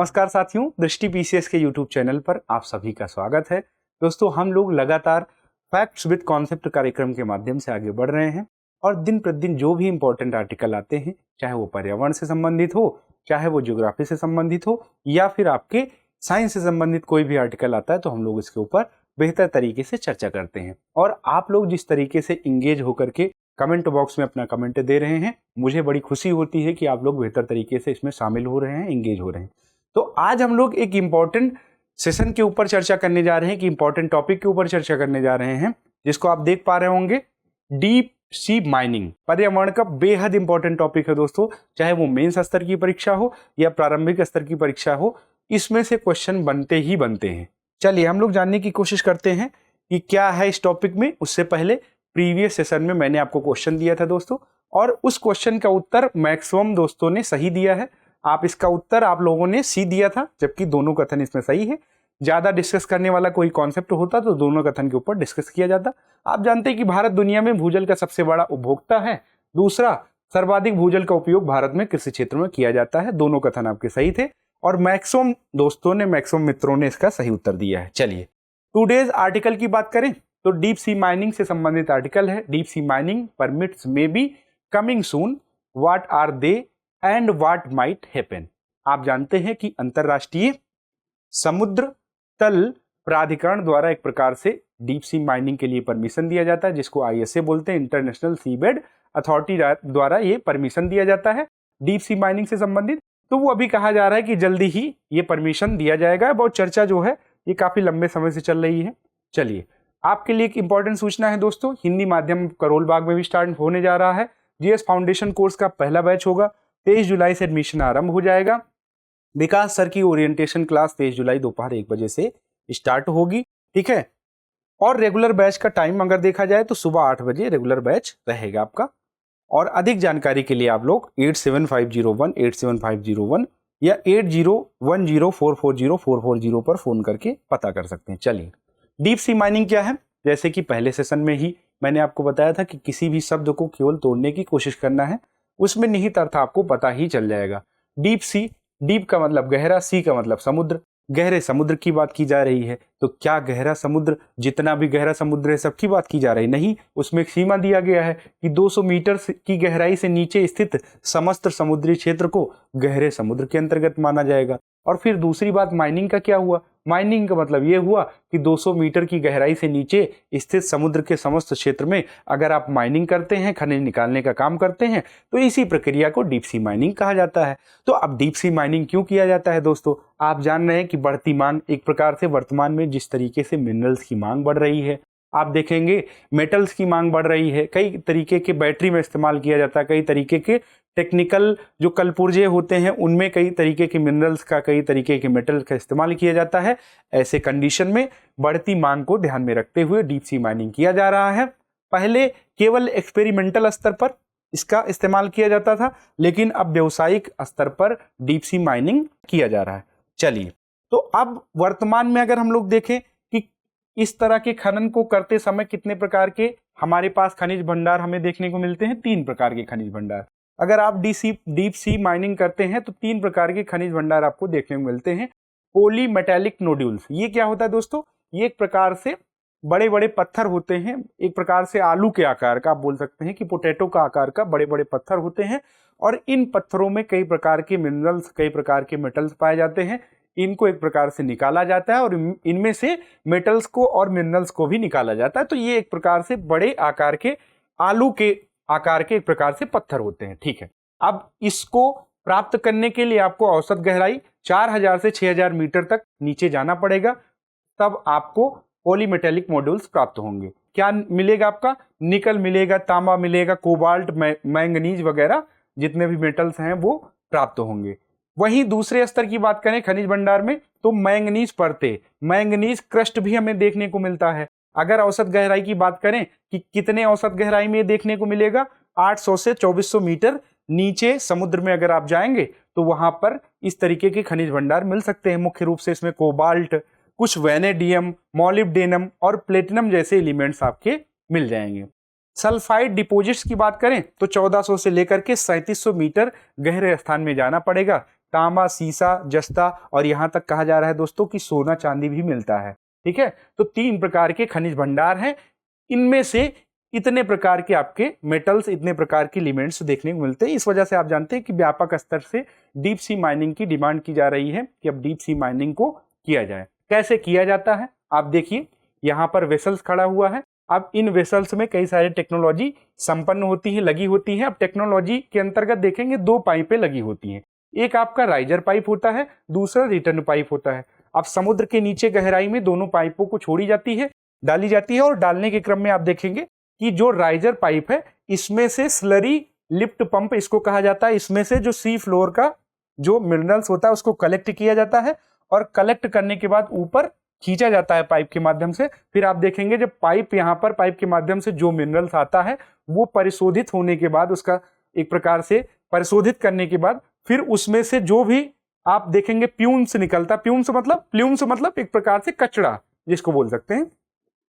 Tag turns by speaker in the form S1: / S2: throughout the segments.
S1: नमस्कार साथियों, दृष्टि पीसीएस के यूट्यूब चैनल पर आप सभी का स्वागत है। दोस्तों, हम लोग लगातार फैक्ट्स विद कॉन्सेप्ट कार्यक्रम के माध्यम से आगे बढ़ रहे हैं और दिन प्रतिदिन जो भी इंपॉर्टेंट आर्टिकल आते हैं, चाहे वो पर्यावरण से संबंधित हो, चाहे वो ज्योग्राफी से संबंधित हो या फिर आपके साइंस से संबंधित कोई भी आर्टिकल आता है, तो हम लोग इसके ऊपर बेहतर तरीके से चर्चा करते हैं। और आप लोग जिस तरीके से इंगेज होकर के कमेंट बॉक्स में अपना कमेंट दे रहे हैं, मुझे बड़ी खुशी होती है कि आप लोग बेहतर तरीके से इसमें शामिल हो रहे हैं, इंगेज हो रहे हैं। तो आज हम लोग एक इम्पॉर्टेंट सेशन के ऊपर चर्चा करने जा रहे हैं, कि इम्पॉर्टेंट टॉपिक के ऊपर चर्चा करने जा रहे हैं, जिसको आप देख पा रहे होंगे, डीप सी माइनिंग। पर्यावरण का बेहद इंपॉर्टेंट टॉपिक है दोस्तों, चाहे वो मेंस स्तर की परीक्षा हो या प्रारंभिक स्तर की परीक्षा हो, इसमें से क्वेश्चन बनते ही बनते हैं। चलिए हम लोग जानने की कोशिश करते हैं कि क्या है इस टॉपिक में। उससे पहले प्रीवियस सेशन में मैंने आपको क्वेश्चन दिया था दोस्तों, और उस क्वेश्चन का उत्तर मैक्सिमम दोस्तों ने सही दिया है। आप इसका उत्तर आप लोगों ने सी दिया था, जबकि दोनों कथन इसमें सही है। ज्यादा डिस्कस करने वाला कोई कॉन्सेप्ट होता तो दोनों कथन के ऊपर डिस्कस किया जाता। आप जानते हैं कि भारत दुनिया में भूजल का सबसे बड़ा उपभोक्ता है। दूसरा, सर्वाधिक भूजल का उपयोग भारत में कृषि क्षेत्र में किया जाता है। दोनों कथन आपके सही थे और मैक्सिमम दोस्तों ने, मैक्सिमम मित्रों ने इसका सही उत्तर दिया है। चलिए टुडेज आर्टिकल की बात करें तो डीप सी माइनिंग से संबंधित आर्टिकल है। Deep sea mining permits may be coming soon, what are they and what might happen. आप जानते हैं कि अंतरराष्ट्रीय समुद्र तल प्राधिकरण द्वारा एक प्रकार से डीप सी माइनिंग के लिए परमिशन दिया जाता है, जिसको आईएसए बोलते हैं, इंटरनेशनल सीबेड अथॉरिटी द्वारा ये परमिशन दिया जाता है डीप सी माइनिंग से संबंधित। तो वो अभी कहा जा रहा है कि जल्दी ही ये परमिशन दिया जाएगा। बहुत चर्चा जो है ये काफी लंबे समय से चल रही है। चलिए आपके लिए एक इंपॉर्टेंट सूचना है दोस्तों, हिंदी माध्यम करोल बाग में भी स्टार्ट होने जा रहा है। जीएस फाउंडेशन कोर्स का पहला बैच होगा, 23 जुलाई से एडमिशन आरंभ हो जाएगा। विकास सर की ओरिएंटेशन क्लास 23 जुलाई दोपहर 1 बजे से स्टार्ट होगी, ठीक है। और रेगुलर बैच का टाइम अगर देखा जाए तो सुबह 8 बजे रेगुलर बैच रहेगा आपका। और अधिक जानकारी के लिए आप लोग 8750187501 या 8010440440 पर फोन करके पता कर सकते हैं। चलिए डीप सी माइनिंग क्या है, जैसे कि पहले सेशन में ही मैंने आपको बताया था कि किसी भी शब्द को केवल तोड़ने की कोशिश करना है, उसमें निहित अर्थ आपको पता ही चल जाएगा। डीप सी, डीप का मतलब गहरा, सी का मतलब समुद्र। गहरे समुद्र की बात की जा रही है, तो क्या गहरा समुद्र, जितना भी गहरा समुद्र है सबकी बात की जा रही नहीं। उसमें एक सीमा दिया गया है कि 200 मीटर की गहराई से नीचे स्थित समस्त समुद्री क्षेत्र को गहरे समुद्र के अंतर्गत माना जाएगा। और फिर दूसरी बात माइनिंग का क्या हुआ, माइनिंग का मतलब यह हुआ कि 200 मीटर की गहराई से नीचे स्थित समुद्र के समस्त क्षेत्र में अगर आप माइनिंग करते हैं, खनिज निकालने का काम करते हैं, तो इसी प्रक्रिया को डीप सी माइनिंग कहा जाता है। तो अब डीप सी माइनिंग क्यों किया जाता है दोस्तों, आप जान रहे हैं कि बढ़ती मांग, एक प्रकार से वर्तमान में जिस तरीके से मिनरल्स की मांग बढ़ रही है, आप देखेंगे मेटल्स की मांग बढ़ रही है, कई तरीके के बैटरी में इस्तेमाल किया जाता है, कई तरीके के टेक्निकल जो कलपुर्जे होते हैं उनमें कई तरीके के मिनरल्स का, कई तरीके के मेटल का इस्तेमाल किया जाता है। ऐसे कंडीशन में बढ़ती मांग को ध्यान में रखते हुए डीप सी माइनिंग किया जा रहा है। पहले केवल एक्सपेरिमेंटल स्तर पर इसका इस्तेमाल किया जाता था, लेकिन अब व्यावसायिक स्तर पर डीप सी माइनिंग किया जा रहा है। चलिए तो अब वर्तमान में अगर हम लोग देखें कि इस तरह के खनन को करते समय कितने प्रकार के हमारे पास खनिज भंडार हमें देखने को मिलते हैं, 3 प्रकार के खनिज भंडार। अगर आप डीप सी माइनिंग करते हैं तो 3 प्रकार के खनिज भंडार आपको देखने को मिलते हैं। पॉली मेटालिक नोड्यूल्स, ये क्या होता है दोस्तों, ये एक प्रकार से बड़े बड़े पत्थर होते हैं, एक प्रकार से आलू के आकार का, आप बोल सकते हैं कि पोटैटो का आकार का बड़े बड़े पत्थर होते हैं। और इन पत्थरों में कई प्रकार के मिनरल्स, कई प्रकार के मेटल्स पाए जाते हैं। इनको एक प्रकार से निकाला जाता है और इनमें से मेटल्स को और मिनरल्स को भी निकाला जाता है। तो ये एक प्रकार से बड़े आकार के, आलू के आकार के एक प्रकार से पत्थर होते हैं, ठीक है। अब इसको प्राप्त करने के लिए आपको औसत गहराई 4000 से 6000 मीटर तक नीचे जाना पड़ेगा, तब आपको पॉलीमेटेलिक मॉड्यूल्स प्राप्त होंगे। क्या मिलेगा आपका, निकल मिलेगा, तांबा मिलेगा, कोबाल्ट, मैंगनीज वगैरह जितने भी मेटल्स हैं वो प्राप्त होंगे। वहीं दूसरे स्तर की बात करें खनिज भंडार में, तो मैंगनीज परते, मैंगनीज क्रस्ट भी हमें देखने को मिलता है। अगर औसत गहराई की बात करें कि कितने औसत गहराई में देखने को मिलेगा, 800 से 2400 मीटर नीचे समुद्र में अगर आप जाएंगे तो वहां पर इस तरीके के खनिज भंडार मिल सकते हैं। मुख्य रूप से इसमें कोबाल्ट, कुछ वैनेडियम, मॉलिब्डेनम और प्लेटिनम जैसे एलिमेंट्स आपके मिल जाएंगे। सल्फाइड डिपोजिट्स की बात करें तो 1400 से लेकर के 3700 मीटर गहरे स्थान में जाना पड़ेगा, तांबा, सीसा, जस्ता और यहाँ तक कहा जा रहा है दोस्तों कि सोना चांदी भी मिलता है। ठीक है, तो 3 प्रकार के खनिज भंडार हैं। इनमें से इतने प्रकार के आपके मेटल्स, इतने प्रकार के एलिमेंट्स देखने को मिलते हैं। इस वजह से आप जानते हैं कि व्यापक स्तर से डीप सी माइनिंग की डिमांड की जा रही है कि अब डीप सी माइनिंग को किया जाए। कैसे किया जाता है आप देखिए, यहाँ पर वेसल्स खड़ा हुआ है। अब इन वेसल्स में कई सारी टेक्नोलॉजी संपन्न होती है, लगी होती है। अब टेक्नोलॉजी के अंतर्गत देखेंगे 2 पाइपें लगी होती हैं। एक आपका राइजर पाइप होता है, दूसरा रिटर्न पाइप होता है। अब समुद्र के नीचे गहराई में दोनों पाइपों को छोड़ी जाती है, डाली जाती है और डालने के क्रम में आप देखेंगे कि जो राइजर पाइप है इसमें से स्लरी लिफ्ट पंप इसको कहा जाता है। इसमें से जो सी फ्लोर का जो मिनरल्स होता है उसको कलेक्ट किया जाता है और कलेक्ट करने के बाद ऊपर खींचा जाता है पाइप के माध्यम से। फिर आप देखेंगे जब पाइप यहाँ पर पाइप के माध्यम से जो मिनरल्स आता है वो परिशोधित होने के बाद, उसका एक प्रकार से परिशोधित करने के बाद फिर उसमें से जो भी आप देखेंगे प्यून्स निकलता, प्यून्स मतलब एक प्रकार से कचरा जिसको बोल सकते हैं।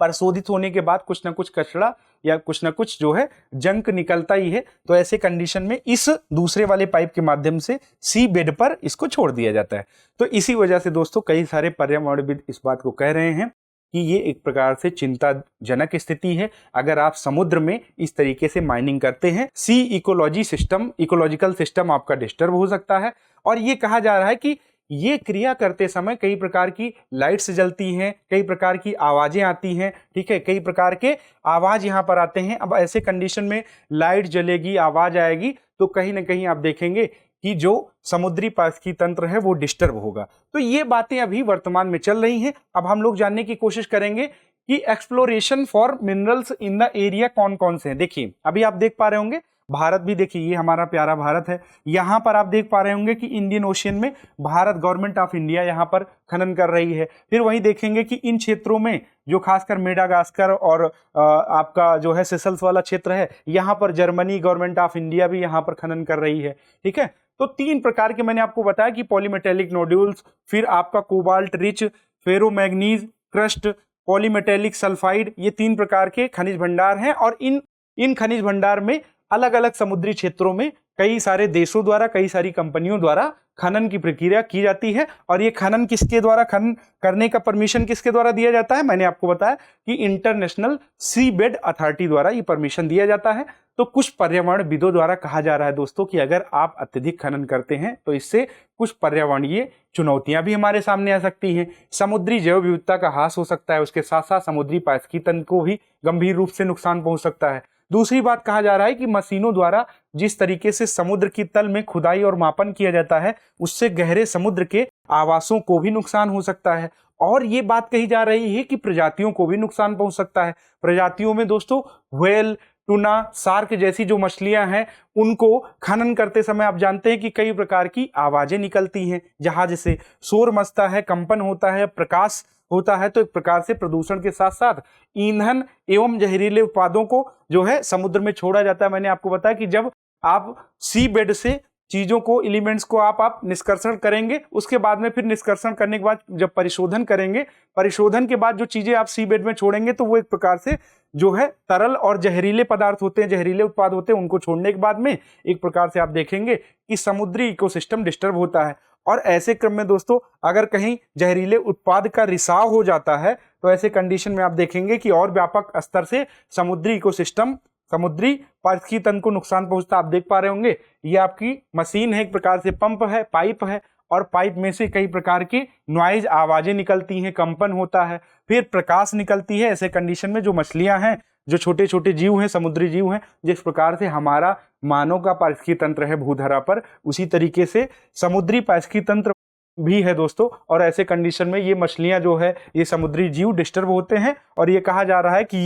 S1: परिशोधित होने के बाद कुछ ना कुछ कचरा या कुछ ना कुछ जो है जंक निकलता ही है। तो ऐसे कंडीशन में इस दूसरे वाले पाइप के माध्यम से सी बेड पर इसको छोड़ दिया जाता है। तो इसी वजह से दोस्तों कई सारे पर्यावरणविद इस बात को कह रहे हैं कि ये एक प्रकार से चिंताजनक स्थिति है अगर आप समुद्र में इस तरीके से माइनिंग करते हैं। सी इकोलॉजिकल सिस्टम आपका डिस्टर्ब हो सकता है। और ये कहा जा रहा है कि ये क्रिया करते समय कई प्रकार की लाइट्स जलती हैं, कई प्रकार की आवाजें आती हैं। ठीक है, कई प्रकार के आवाज यहाँ पर आते हैं। अब ऐसे कंडीशन में लाइट जलेगी, आवाज आएगी तो कहीं ना कहीं आप देखेंगे कि जो समुद्री पारिस्थितिकी तंत्र है वो डिस्टर्ब होगा। तो ये बातें अभी वर्तमान में चल रही हैं। अब हम लोग जानने की कोशिश करेंगे कि exploration for minerals in the area कौन कौन से हैं। देखिए अभी आप देख पा रहे होंगे भारत भी, देखिए ये हमारा प्यारा भारत है। यहाँ पर आप देख पा रहे होंगे कि इंडियन ओशियन में भारत गवर्नमेंट ऑफ इंडिया यहाँ पर खनन कर रही है। फिर वहीं देखेंगे कि इन क्षेत्रों में जो खासकर मेडागास्कर और आपका जो है सेशल्स वाला क्षेत्र है, यहाँ पर जर्मनी गवर्नमेंट ऑफ इंडिया भी यहाँ पर खनन कर रही है। ठीक है, तो 3 प्रकार के मैंने आपको बताया कि पॉलीमेटेलिक नोड्यूल्स, फिर आपका cobalt rich, ferromanganese crust, polymetallic sulphide, ये 3 प्रकार के खनिज भंडार हैं। और इन खनिज भंडार में अलग अलग समुद्री क्षेत्रों में कई सारे देशों द्वारा, कई सारी कंपनियों द्वारा खनन की प्रक्रिया की जाती है। और ये खनन किसके द्वारा, खनन करने का परमिशन किसके द्वारा दिया जाता है? मैंने आपको बताया कि इंटरनेशनल सी बेड अथॉरिटी द्वारा ये परमिशन दिया जाता है। तो कुछ पर्यावरणविदों द्वारा कहा जा रहा है दोस्तों कि अगर आप अत्यधिक खनन करते हैं तो इससे कुछ पर्यावरणीय चुनौतियां भी हमारे सामने आ सकती हैं। समुद्री जैव विविधता का ह्रास हो सकता है, उसके साथ साथ समुद्री पारिस्थितिकी तंत्र को भी गंभीर रूप से नुकसान पहुंच सकता है। दूसरी बात कहा जा रहा है कि मशीनों द्वारा जिस तरीके से समुद्र की तल में खुदाई और मापन किया जाता है उससे गहरे समुद्र के आवासों को भी नुकसान हो सकता है। और ये बात कही जा रही है कि प्रजातियों को भी नुकसान पहुंच सकता है। प्रजातियों में दोस्तों व्हेल, टूना, शार्क जैसी जो मछलियां हैं उनको खनन करते समय आप जानते हैं कि कई प्रकार की आवाजें निकलती हैं, जहाज से शोर मचता है, कंपन होता है, प्रकाश होता है। तो एक प्रकार से प्रदूषण के साथ साथ ईंधन एवं जहरीले उत्पादों को जो है समुद्र में छोड़ा जाता है। मैंने आपको बताया कि जब आप सी बेड से चीजों को, एलिमेंट्स को आप निष्कर्षण करेंगे, उसके बाद में फिर निष्कर्षण करने के बाद जब परिशोधन करेंगे, परिशोधन के बाद जो चीजें आप सी बेड में छोड़ेंगे तो वो एक प्रकार से जो है तरल और जहरीले पदार्थ होते हैं, जहरीले उत्पाद होते हैं। उनको छोड़ने के बाद में एक प्रकार से आप देखेंगे कि समुद्री इकोसिस्टम डिस्टर्ब होता है। और ऐसे क्रम में दोस्तों अगर कहीं जहरीले उत्पाद का रिसाव हो जाता है तो ऐसे कंडीशन में आप देखेंगे कि और व्यापक स्तर से समुद्री इकोसिस्टम, समुद्री पारिस्थितिकी तंत्र को नुकसान पहुंचता। आप देख पा रहे होंगे ये आपकी मशीन है, एक प्रकार से पंप है, पाइप है, और पाइप में से कई प्रकार की नॉइज, आवाजें निकलती हैं, कंपन होता है, फिर प्रकाश निकलती है। ऐसे कंडीशन में जो मछलियां हैं, जो छोटे छोटे जीव हैं, समुद्री जीव हैं, जिस प्रकार से हमारा मानव का पारिस्थितिकी तंत्र है भूधरा पर, उसी तरीके से समुद्री पारिस्थितिकी तंत्र भी है दोस्तों। और ऐसे कंडीशन में ये मछलियां जो है, ये समुद्री जीव डिस्टर्ब होते हैं। और ये कहा जा रहा है कि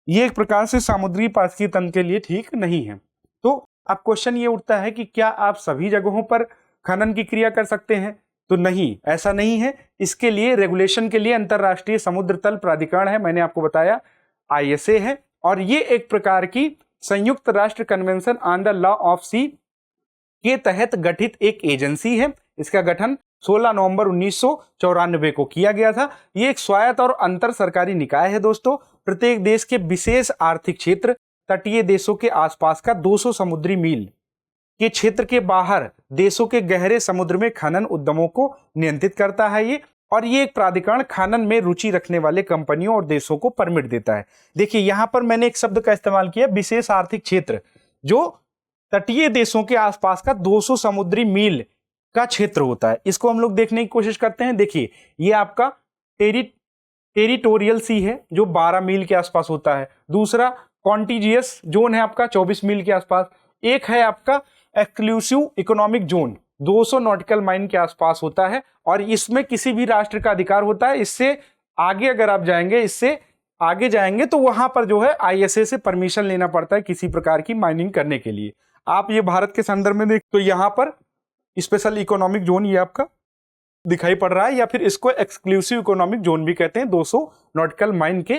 S1: ये एक प्रकार से समुद्री पारिस्थितिकी तंत्र के लिए ठीक नहीं है। तो अब क्वेश्चन ये उठता है कि क्या आप सभी जगहों पर खनन की क्रिया कर सकते हैं? तो नहीं, ऐसा नहीं है। इसके लिए रेगुलेशन के लिए अंतरराष्ट्रीय समुद्र तल प्राधिकरण है, मैंने आपको बताया ISA है। और ये एक प्रकार की संयुक्त राष्ट्र convention on the law of sea के तहत गठित एक एजेंसी है। इसका गठन 16 नवंबर 1994 को किया गया था। ये एक स्वायत्त और अंतर सरकारी निकाय है दोस्तों। प्रत्येक देश के विशेष आर्थिक क्षेत्र, तटीय देशों के आसपास का 200 समुद्री मील के क्षेत्र के बाहर देशों के गहरे समुद्र में खनन उद्यमों को नियंत्रित करता है ये, और ये एक प्राधिकरण खनन में रुचि रखने वाले कंपनियों और देशों को परमिट देता है। देखिए यहां पर मैंने एक शब्द का इस्तेमाल किया, विशेष आर्थिक क्षेत्र, जो तटीय देशों के आसपास का 200 समुद्री मील का क्षेत्र होता है। इसको हम लोग देखने की कोशिश करते हैं। देखिए ये आपका टेरिटोरियल सी है जो 12 मील के आसपास होता है। दूसरा कॉन्टिजियस जोन है आपका 24 मील के आसपास। एक है आपका exclusive economic zone 200 nautical mile के आसपास होता है, और इसमें किसी भी राष्ट्र का अधिकार होता है। इससे आगे अगर आप जाएंगे, इससे आगे जाएंगे तो वहां पर जो है ISA से परमिशन लेना पड़ता है किसी प्रकार की माइनिंग करने के लिए। आप ये भारत के संदर्भ में देख तो यहां पर स्पेशल इकोनॉमिक जोन ये आपका दिखाई पड़ रहा है, या फिर इसको एक्सक्लूसिव इकोनॉमिक जोन भी कहते हैं। 200 नॉटिकल माइल के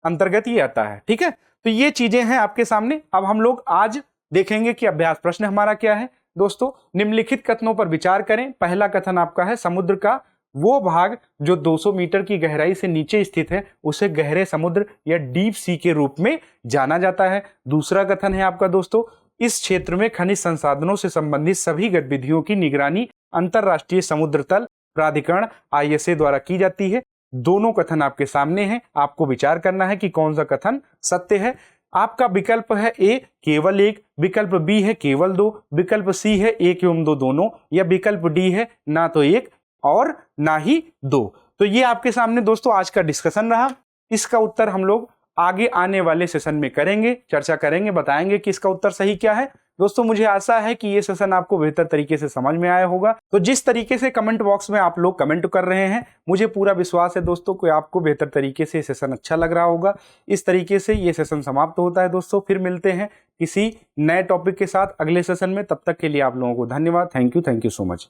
S1: अंतर्गत ये आता है। ठीक है, तो ये चीजें हैं आपके सामने। अब हम लोग आज देखेंगे कि अभ्यास प्रश्न हमारा क्या है। दोस्तों निम्नलिखित कथनों पर विचार करें। पहला कथन आपका है, समुद्र का वो भाग जो 200 मीटर की गहराई से नीचे स्थित है उसे गहरे समुद्र या डीप सी के रूप में जाना जाता है। दूसरा कथन है आपका दोस्तों, इस क्षेत्र में खनिज संसाधनों से संबंधित सभी गतिविधियों की निगरानी अंतरराष्ट्रीय समुद्र तल प्राधिकरण ISA द्वारा की जाती है। दोनों कथन आपके सामने हैं, आपको विचार करना है कि कौन सा कथन सत्य है। आपका विकल्प है A केवल एक, विकल्प B है केवल दो, विकल्प C है एक एवं दो दोनों, या विकल्प D है ना तो एक और ना ही दो। तो ये आपके सामने दोस्तों आज का डिस्कशन रहा। इसका उत्तर हम लोग आगे आने वाले सेशन में करेंगे, चर्चा करेंगे, बताएंगे कि इसका उत्तर सही क्या है। दोस्तों मुझे आशा है कि ये सेशन आपको बेहतर तरीके से समझ में आया होगा। तो जिस तरीके से कमेंट बॉक्स में आप लोग कमेंट कर रहे हैं, मुझे पूरा विश्वास है दोस्तों कि आपको बेहतर तरीके से ये सेशन अच्छा लग रहा होगा। इस तरीके से ये सेशन समाप्त होता है दोस्तों। फिर मिलते हैं किसी नए टॉपिक के साथ अगले सेशन में। तब तक के लिए आप लोगों को धन्यवाद। Thank you so much.